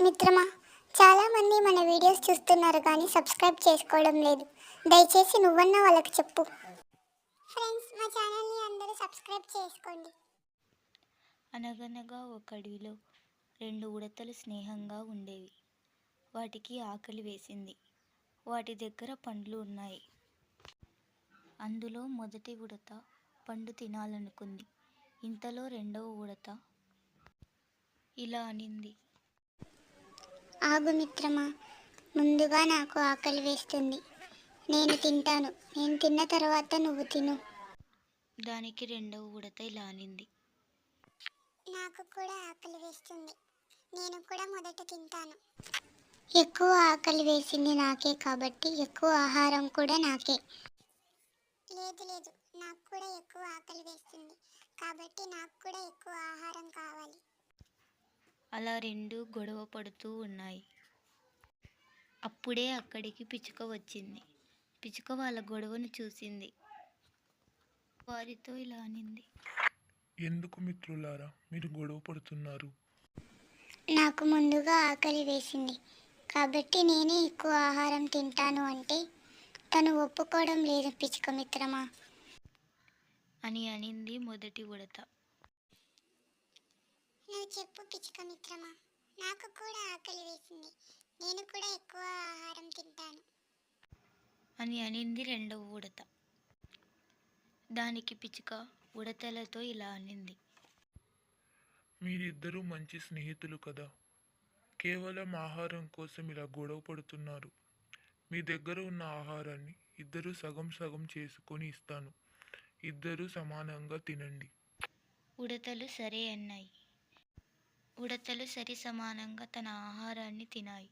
మిత్రమా, చాలామంది మన వీడియోస్ చూస్తున్నారు కానీ సబ్స్క్రైబ్ చేసుకోవడం లేదు. దయచేసి నువ్వన్నా వాళ్ళకి చెప్పు. ఫ్రెండ్స్, మా ఛానల్ని అందరూ సబ్స్క్రైబ్ చేసుకోండి. అనగనగా ఒక అడవిలో 2 ఉడతలు స్నేహంగా ఉండేవి. వాటికి ఆకలి వేసింది. వాటి దగ్గర పండ్లు ఉన్నాయి. అందులో మొదటి ఉడత పండు తినాలనుకుంది. ఇంతలో రెండవ ఉడత ఇలా అనింది. ఆగు మిత్రమా, ముందుగా నాకు ఆకలి వేస్తుంది. నేను తింటాను. నేను తిన్న తర్వాత నువ్వు తిను. దానికి రెండవ ఉడత ఇలా అనింది. నాకు కూడా ఆకలి వేస్తుంది. నేను కూడా మొదట తింటాను. ఎక్కువ ఆకలి వేసింది నాకే కాబట్టి ఎక్కువ ఆహారం కూడా నాకే. లేదు లేదు, నాకు కూడా ఎక్కువ ఆకలి వేస్తుంది కాబట్టి నాకు కూడా ఎక్కువ ఆహారం కావాలి. అలా రెండు గొడవ పడుతూ ఉన్నాయి. అప్పుడే అక్కడికి పిచ్చుక వచ్చింది. పిచ్చుక వాళ్ళ గొడవను చూసింది. వారితో ఇలా అనింది. ఎందుకు మిత్రులారా మీరు గొడవ పడుతున్నారు? నాకు ముందుగా ఆకలి వేసింది కాబట్టి నేనే ఎక్కువ ఆహారం తింటాను అంటే తను ఒప్పుకోవడం లేదు పిచ్చుక మిత్రమా అని అనింది మొదటి ఉడత. నువ్వు చెప్పు పిచ్చుక మిత్రమా, నాకు కూడా ఆకలి వేసింది. నేను కూడా ఎక్కువ ఆహారం తింటాను అని అనింది రెండవ ఉడత. దానికి పిచ్చుక ఉడతలతో ఇలా అనింది. మీరిద్దరూ మంచి స్నేహితులు కదా, కేవలం ఆహారం కోసం ఇలా గొడవ పడుతున్నారు. మీ దగ్గర ఉన్న ఆహారాన్ని ఇద్దరు సగం సగం చేసుకొని ఇస్తాను. ఇద్దరూ సమానంగా తినండి. ఉడతలు సరే అన్నాయి. ఉడతలు సరి సమానంగా తన ఆహారాన్ని తినాయి.